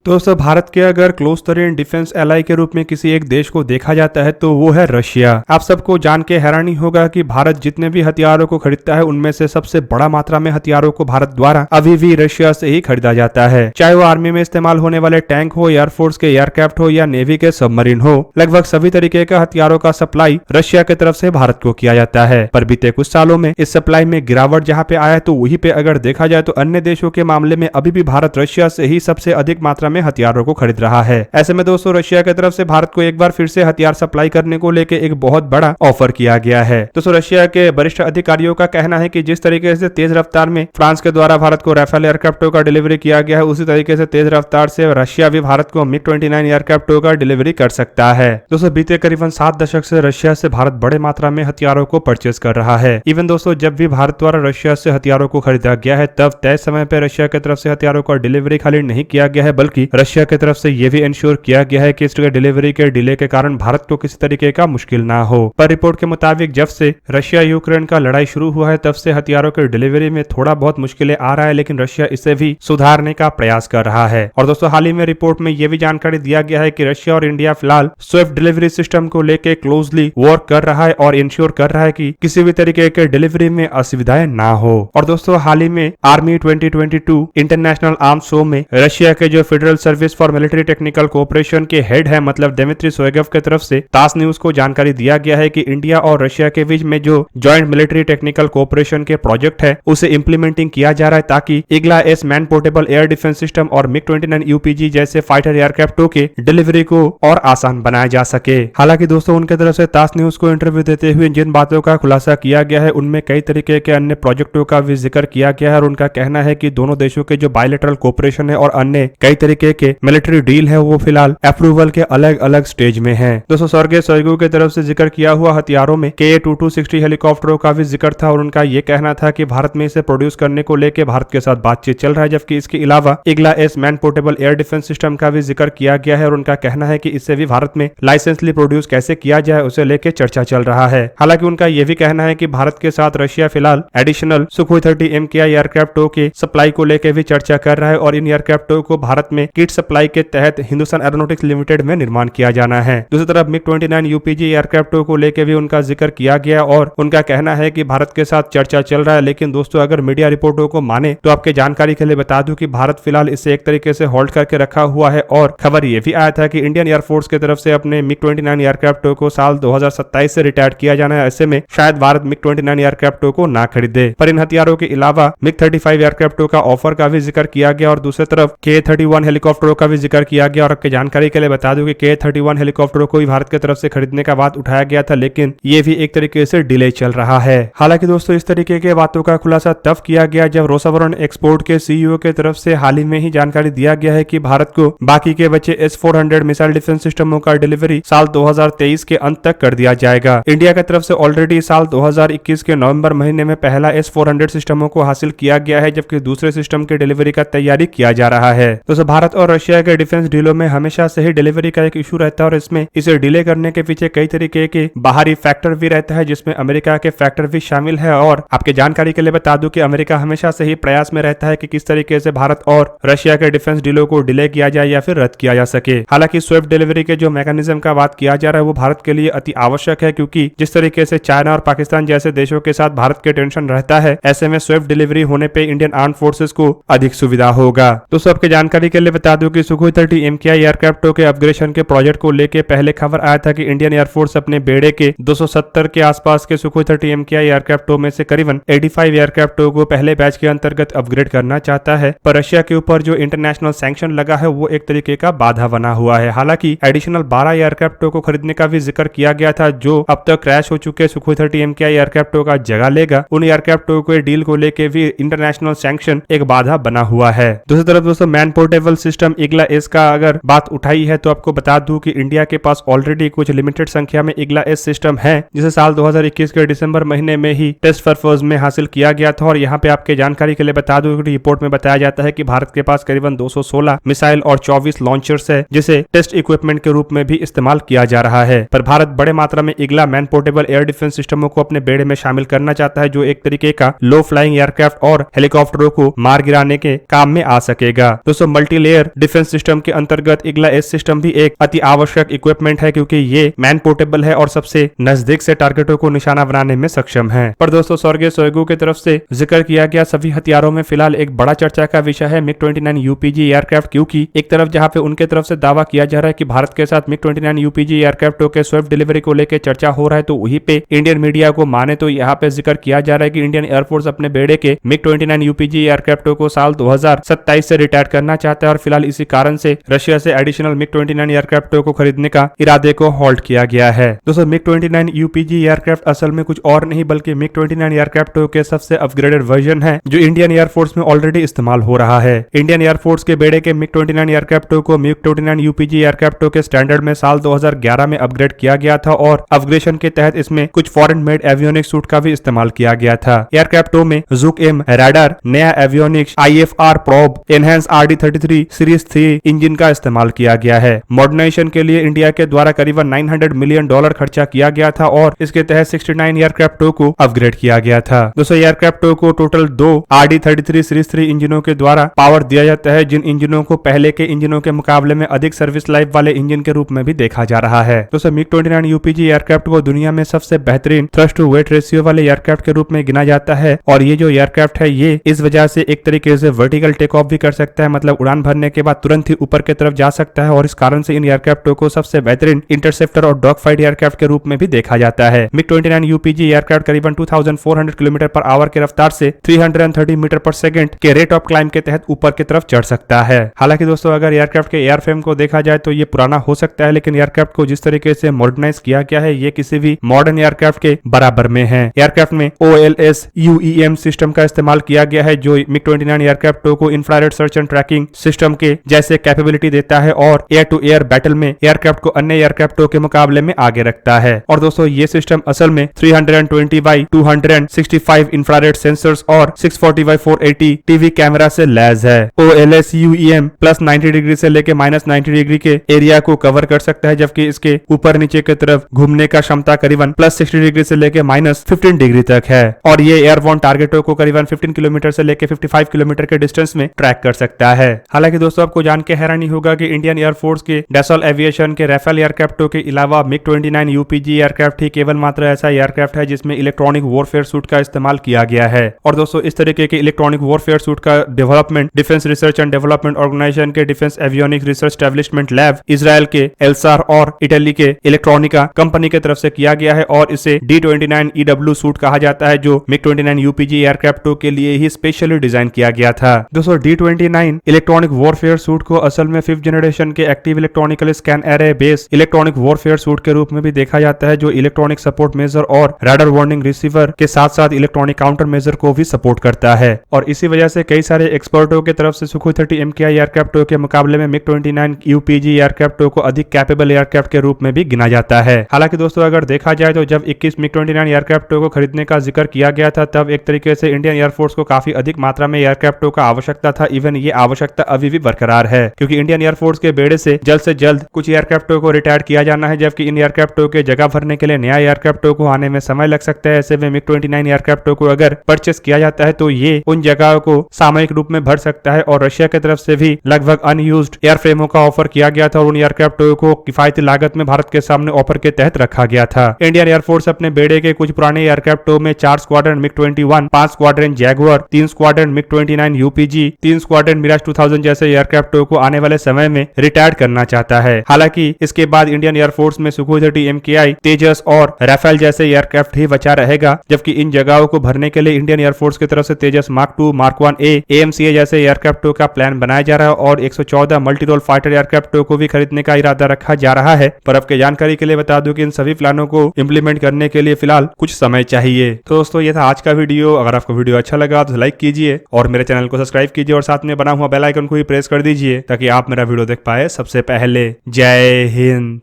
दोस्तों भारत के अगर क्लोज टेरियन डिफेंस एलाई के रूप में किसी एक देश को देखा जाता है तो वो है रशिया। आप सबको जान के हैरानी होगा कि भारत जितने भी हथियारों को खरीदता है उनमें से सबसे बड़ा मात्रा में हथियारों को भारत द्वारा अभी भी रशिया से ही खरीदा जाता है। चाहे वो आर्मी में इस्तेमाल होने वाले टैंक हो, एयरफोर्स के एयरक्राफ्ट हो या नेवी के सबमरीन हो, लगभग सभी तरीके का हथियारों का सप्लाई रशिया की तरफ से भारत को किया जाता है। पर बीते कुछ सालों में इस सप्लाई में गिरावट जहाँ पे आया तो वहीं पे अगर देखा जाए तो अन्य देशों के मामले में अभी भी भारत रशिया से ही सबसे अधिक मात्रा में हथियारों को खरीद रहा है। ऐसे में दोस्तों रशिया की तरफ से भारत को एक बार फिर से हथियार सप्लाई करने को लेकर एक बहुत बड़ा ऑफर किया गया है। दोस्तों रशिया के वरिष्ठ अधिकारियों का कहना है कि जिस तरीके से तेज रफ्तार में फ्रांस के द्वारा भारत को राफेल एयरक्राफ्टों का डिलीवरी किया गया है, उसी तरीके से तेज रफ्तार से रशिया भी भारत को MiG-29 एयरक्राफ्टों का डिलीवरी कर सकता है। दोस्तों बीते करीबन 7 दशक से रशिया से भारत बड़े मात्रा में हथियारों को परचेज कर रहा है। इवन दोस्तों जब भी भारत द्वारा रशिया से हथियारों को खरीदा गया है तब तय समय पर रशिया की तरफ से हथियारों का डिलीवरी खाली नहीं किया गया है, बल्कि रशिया की तरफ से यह भी इंश्योर किया गया है कि इस डिलीवरी के डिले के कारण भारत को किसी तरीके का मुश्किल ना हो। पर रिपोर्ट के मुताबिक जब से रशिया यूक्रेन का लड़ाई शुरू हुआ है तब से हथियारों के डिलीवरी में थोड़ा बहुत मुश्किलें आ रहा है, लेकिन रशिया इसे भी सुधारने का प्रयास कर रहा है। और दोस्तों हाल ही में रिपोर्ट में यह भी जानकारी दिया गया है कि रशिया और इंडिया फिलहाल स्विफ्ट डिलीवरी सिस्टम को लेकर क्लोजली वर्क कर रहा है और इंश्योर कर रहा है कि किसी भी तरीके के डिलीवरी में असुविधाएं ना हो। और दोस्तों हाल ही में आर्मी 2022 इंटरनेशनल आर्म शो में रशिया के जो federal service for military technical cooperation के हेड है मतलब दिमित्री सोयगव की तरफ से तास न्यूज को जानकारी दिया गया है कि इंडिया और रशिया के बीच में जो जॉइंट मिलिट्री टेक्निकल कोऑपरेशन के प्रोजेक्ट है उसे इंप्लीमेंटिंग किया जा रहा है ताकि Igla S man portable air defence system और MiG-29 UPG जैसे फाइटर एयरक्राफ्टों के डिलीवरी को और आसान बनाया जा सके। हालांकि दोस्तों उनके तरफ से तास न्यूज को इंटरव्यू देते हुए जिन बातों का खुलासा किया गया है उनमें कई तरीके के अन्य प्रोजेक्टों का भी जिक्र किया गया है और उनका कहना है कि दोनों देशों के जो बायलैटरल कोऑपरेशन है और अन्य कई तरीके के मिलिट्री डील है वो फिलहाल अप्रूवल के अलग अलग स्टेज में है। दोस्तों सर्गेई शोइगु की तरफ से जिक्र किया हुआ हथियारों में KA-2260 हेलीकॉप्टरों का भी जिक्र था और उनका ये कहना था कि भारत में इसे प्रोड्यूस करने को लेकर भारत के साथ बातचीत चल रहा है, जबकि इसके अलावा Igla S man portable air defence system का भी जिक्र किया गया है और उनका कहना है कि इससे भी भारत में लाइसेंसली प्रोड्यूस कैसे किया जाए उसे लेकर चर्चा चल रहा है। हालांकि उनका यह भी कहना है कि भारत के साथ रशिया फिलहाल एडिशनल सुखोई 30 MKI एयरक्राफ्टों के सप्लाई को लेकर भी चर्चा कर रहा है और इन एयरक्राफ्टों को भारत में किट सप्लाई के तहत हिंदुस्तान एरोनॉटिक्स लिमिटेड में निर्माण किया जाना है। दूसरी तरफ MiG-29 UPG एयरक्राफ्टों को लेकर भी उनका जिक्र किया गया और उनका कहना है कि भारत के साथ चर्चा चल रहा है, लेकिन दोस्तों अगर मीडिया रिपोर्टों को माने तो आपके जानकारी के लिए बता दूं कि भारत फिलहाल इसे एक तरीके से होल्ड करके रखा हुआ है और खबर ये भी आया था कि इंडियन एयरफोर्स की तरफ से अपने MiG-29 एयरक्राफ्टों को साल 2027 से रिटायर किया जाना है। ऐसे में शायद भारत MiG-29 एयरक्राफ्टों को ना खरीदे। पर इन हथियारों के अलावा MiG-35 एयरक्राफ्टों का ऑफर का भी जिक्र किया गया और दूसरी तरफ KA-31 हेलीकॉप्टरों का भी जिक्र किया गया और आपके जानकारी के लिए बता दूं कि KA-31 हेलीकॉप्टरों को भी भारत की तरफ से खरीदने का बात उठाया गया था, लेकिन ये भी एक तरीके से डिले चल रहा है। हालांकि दोस्तों इस तरीके के बातों का खुलासा तब किया गया जब रोसावरण एक्सपोर्ट के CEO की तरफ से हाल ही में ही जानकारी दिया गया है कि भारत को बाकी के बचे S-400 मिसाइल डिफेंस सिस्टमों का डिलीवरी साल 2023 के अंत तक कर दिया जाएगा। इंडिया की तरफ से ऑलरेडी साल 2021 के नवंबर महीने में पहला S-400 सिस्टमों को हासिल किया गया है, जबकि दूसरे सिस्टम की डिलीवरी का तैयारी किया जा रहा है। दोस्तों भारत और रशिया के डिफेंस डीलों में हमेशा से ही डिलीवरी का एक इशू रहता है और इसमें इसे डिले करने के पीछे कई तरीके के बाहरी फैक्टर भी रहता है, जिसमें अमेरिका के फैक्टर भी शामिल है। और आपके जानकारी के लिए बता दूं कि अमेरिका हमेशा से ही प्रयास में रहता है कि किस तरीके से भारत और रशिया के डिफेंस डीलों को डिले किया जाए या फिर रद्द किया जा सके। हालांकि स्विफ्ट डिलीवरी के जो मैकेनिज्म का बात किया जा रहा है वो भारत के लिए अति आवश्यक है, क्योंकि जिस तरीके से चाइना और पाकिस्तान जैसे देशों के साथ भारत के टेंशन रहता है, ऐसे में स्विफ्ट डिलीवरी होने पे इंडियन आर्म फोर्सेस को अधिक सुविधा होगा। दोस्तों आपके जानकारी के लिए बता दूं कि सुखोई 30 MKI एयरक्राफ्टों के अपग्रेडेशन के प्रोजेक्ट को लेकर पहले खबर आया था कि इंडियन एयरफोर्स अपने बेड़े के 270 के आसपास के सुखोई 30 MKI एयरक्राफ्टों में से करीबन 85 एयरक्राफ्टों को पहले बैच के अंतर्गत अपग्रेड करना चाहता है, पर रशिया के ऊपर जो इंटरनेशनल सैंक्शन लगा है वो एक तरीके का बाधा बना हुआ है। हालांकि एडिशनल 12 एयरक्राफ्टों को खरीदने का भी जिक्र किया गया था जो अब तक क्रैश हो चुके सुखोई 30 MKI एयरक्राफ्टों का जगह लेगा। उन एयरक्राफ्टों के डील को लेकर भी इंटरनेशनल सैंक्शन एक बाधा बना हुआ है। दूसरी तरफ दोस्तों man portable system Igla S का अगर बात उठाई है तो आपको बता दूं कि इंडिया के पास ऑलरेडी कुछ लिमिटेड संख्या में इग्ला एस सिस्टम है, जिसे साल 2021 के दिसंबर महीने में ही टेस्ट पर्पज में हासिल किया गया था। और यहाँ पे आपके जानकारी के लिए बता दूं कि रिपोर्ट में बताया जाता है कि भारत के पास करीबन 216 मिसाइल और 24 लॉन्चर्स है, जिसे टेस्ट इक्विपमेंट के रूप में भी इस्तेमाल किया जा रहा है। पर भारत बड़े मात्रा में Igla man portable air defence सिस्टमों को अपने बेड़े में शामिल करना चाहता है, जो एक तरीके का लो फ्लाइंग एयरक्राफ्ट और हेलीकॉप्टरों को मार गिराने के काम में आ सकेगा। दोस्तों मल्टी एयर डिफेंस सिस्टम के अंतर्गत ईगला एस सिस्टम भी एक अति आवश्यक इक्विपमेंट है, क्योंकि ये मैन पोर्टेबल है और सबसे नजदीक से टारगेटों को निशाना बनाने में सक्षम है। पर दोस्तों सर्गेई शोइगु की तरफ से जिक्र किया गया सभी हथियारों में फिलहाल एक बड़ा चर्चा का विषय है MiG-29 यूपीजी एयरक्राफ्ट, क्योंकि एक तरफ जहां पे उनके तरफ से दावा किया जा रहा है कि भारत के साथ MiG-29 यूपीजी एयरक्राफ्टों के स्विफ्ट डिलीवरी को लेकर चर्चा हो रहा है, तो वहीं पे इंडियन मीडिया को माने तो यहाँ पे जिक्र किया जा रहा है कि इंडियन एयरफोर्स अपने बेड़े के MiG-29 यूपीजी एयरक्राफ्टों को साल 2027 से रिटायर करना चाहता है और फिलहाल इसी कारण से रशिया से एडिशनल MiG-29 एयरक्राफ्टों को खरीदने का इरादे को होल्ड किया गया है। दोस्तों MiG-29 यूपीजी एयरक्राफ्ट असल में कुछ और नहीं बल्कि MiG-29 एयरक्राफ्टों के सबसे अपग्रेडेड वर्जन है, जो इंडियन एयरफोर्स में ऑलरेडी इस्तेमाल हो रहा है। इंडियन एयरफोर्स के बेड़े के MiG-29 एयरक्राफ्टों को MiG-29 यूपीजी एयरक्राफ्टों के स्टैंडर्ड में साल 2011 में अपग्रेड किया गया था और अपग्रेडेशन के तहत इसमें कुछ फॉरेन मेड एवियोनिक्स सूट का भी इस्तेमाल किया गया था। एयरक्राफ्टों में जुक एम राडार, नया avionics, IFR probe, enhance RD-33 series 3 engine का इस्तेमाल किया गया है। मॉडर्नाइजेशन के लिए इंडिया के द्वारा करीबन $900 मिलियन खर्चा किया गया था और इसके तहत 69 एयरक्राफ्टों को अपग्रेड किया गया था। दोस्तों एयरक्राफ्टों को टोटल 2 RD-33 सीरीज 3 इंजनों के द्वारा पावर दिया जाता है, जिन इंजनों को पहले के इंजनों के मुकाबले में अधिक सर्विस लाइफ वाले इंजन के रूप में भी देखा जा रहा है। दोस्तों MiG-29 यूपीजी एयरक्राफ्ट को दुनिया में सबसे बेहतरीन थ्रस्ट टू वेट रेशियो वाले एयरक्राफ्ट के रूप में गिना जाता है और ये जो एयरक्राफ्ट है ये इस वजह से एक तरीके से वर्टिकल टेक ऑफ भी कर सकता है, मतलब उड़ान भरने के बाद तुरंत ही ऊपर की तरफ जा सकता है और इस कारण से इन एयरक्राफ्टों को सबसे बेहतरीन इंटरसेप्टर और डॉग फाइट एयरक्राफ्ट के रूप में भी देखा जाता है। MiG-29 यूपीजी एयरक्राफ्ट करीबन 2400 किलोमीटर पर आवर की रफ्तार से 330 मीटर पर सेकंड के रेट ऑफ क्लाइंब के तहत ऊपर की तरफ चढ़ सकता है। हालांकि दोस्तों अगर एयरक्राफ्ट के एयरफ्रेम को देखा जाए तो ये पुराना हो सकता है, लेकिन एयरक्राफ्ट को जिस तरीके से मॉडर्नाइज किया गया है ये किसी भी मॉडर्न एयरक्राफ्ट के बराबर में है। एयरक्राफ्ट में OLS UEM सिस्टम का इस्तेमाल किया गया है, जो MiG-29 एयरक्राफ्टों को infrared search and tracking system के जैसे कैपेबिलिटी देता है और एयर टू एयर बैटल में एयरक्राफ्ट को अन्य एयरक्राफ्टों के मुकाबले में आगे रखता है। और दोस्तों ये सिस्टम असल में 320x265 इंफ्रारेड सेंसर्स और 640x480 टीवी कैमरा से लैस है। OLS UEM प्लस 90 डिग्री से लेके माइनस 90 डिग्री के एरिया को कवर कर सकता है, जबकि इसके ऊपर नीचे की तरफ घूमने का क्षमता करीबन प्लस 60 डिग्री से लेके माइनस 15 डिग्री तक है और ये एयरबोर्न टारगेटों को करीबन 15 किलोमीटर से लेके 55 किलोमीटर के डिस्टेंस में ट्रैक कर सकता है। हालांकि दोस्तों आपको जान के हैरानी होगा कि इंडियन एयरफोर्स के डैसॉल्ट एविएशन के राफेल एयरक्राफ्टों के अलावा MiG-29 यूपीजी एयरक्राफ्ट ही केवल मात्र ऐसा एयरक्राफ्ट है जिसमें इलेक्ट्रॉनिक वॉरफेयर सूट का इस्तेमाल किया गया है। और दोस्तों इस तरीके के इलेक्ट्रॉनिक वॉरफेयर सूट का development defence research and development organisation के defence avionics research establishment lab, Israel के एल्सार और इटली के इलेक्ट्रॉनिका कंपनी की तरफ से किया गया है और इसे D-29 EW सूट कहा जाता है, जो MiG-29 यूपीजी एयरक्राफ्टों के लिए ही स्पेशली डिजाइन किया गया था। दोस्तों D-29 इलेक्ट्रॉनिक वॉरफेयर सूट को असल में 5th जनरेशन के active electronical scan array base electronic warfare suit के रूप में भी देखा जाता है, जो इलेक्ट्रॉनिक सपोर्ट मेजर और राडार वार्निंग रिसीवर के साथ साथ इलेक्ट्रॉनिक काउंटर मेजर को भी सपोर्ट करता है। और इसी वजह से कई सारे एक्सपर्टों की तरफ से सुखोई 30 MKI एयरक्राफ्टों के मुकाबले में MiG-29 यूपीजी एयरक्राफ्टों को अधिक कैपेबल एयरक्राफ्ट के रूप में भी गिना जाता है। हालांकि दोस्तों अगर देखा जाए तो जब 21 MiG-29 एयरक्राफ्टों को खरीदने का जिक्र किया गया था तब एक तरीके से इंडियन एयरफोर्स को काफी अधिक मात्रा में एयरक्राफ्टों का आवश्यकता था। इवन ये आवश्यकता अभी भी बरकरार है, क्योंकि इंडियन एयरफोर्स के बेड़े से जल्द कुछ एयरक्राफ्टों को रिटायर किया जाना है, जबकि इन एयरक्राफ्टों के जगह भरने के लिए नया एयरक्राफ्टों को आने में समय लग सकता है। ऐसे में MiG-29 एयरक्राफ्टों को अगर परचेस किया जाता है तो ये उन जगहों को सामयिक रूप में भर सकता है और रशिया की तरफ से भी लगभग अनयूज्ड एयरफ्रेमों का ऑफर किया गया था और उन एयरक्राफ्टों को किफायती लागत में भारत के सामने ऑफर के तहत रखा गया था। इंडियन एयरफोर्स अपने बेड़े के कुछ पुराने एयरक्राफ्टों में 4 squadron MiG-21, 5 squadron jaguar, 3 squadron MiG-29 UPG, 3 squadron Mirage 2000 जैसे एयरक्राफ्टों को आने वाले समय में रिटायर करना चाहता है। हालांकि इसके बाद इंडियन एयरफोर्स में सुखोई 30 MKI, तेजस और राफेल जैसे एयरक्राफ्ट ही बचा रहेगा, जबकि इन जगहों को भरने के लिए इंडियन एयरफोर्स की तरफ से तेजस मार्क 2, मार्क 1A, AMCA जैसे एयरक्राफ्टों का प्लान बनाया जा रहा है और 114 मल्टी रोल फाइटर एयरक्राफ्टों को भी खरीदने का इरादा रखा जा रहा है। पर आपके जानकारी के लिए बता दूं कि इन सभी प्लानों को इंप्लीमेंट करने के लिए फिलहाल कुछ समय चाहिए। तो दोस्तों ये था आज का वीडियो। अगर आपको वीडियो अच्छा लगा तो लाइक कीजिए और मेरे चैनल को सब्सक्राइब कीजिए और साथ में बना हुआ बेल आइकन को भी प्रेस कर दीजिए ताकि आप मेरा वीडियो देख पाए सबसे पहले। जय हिंद।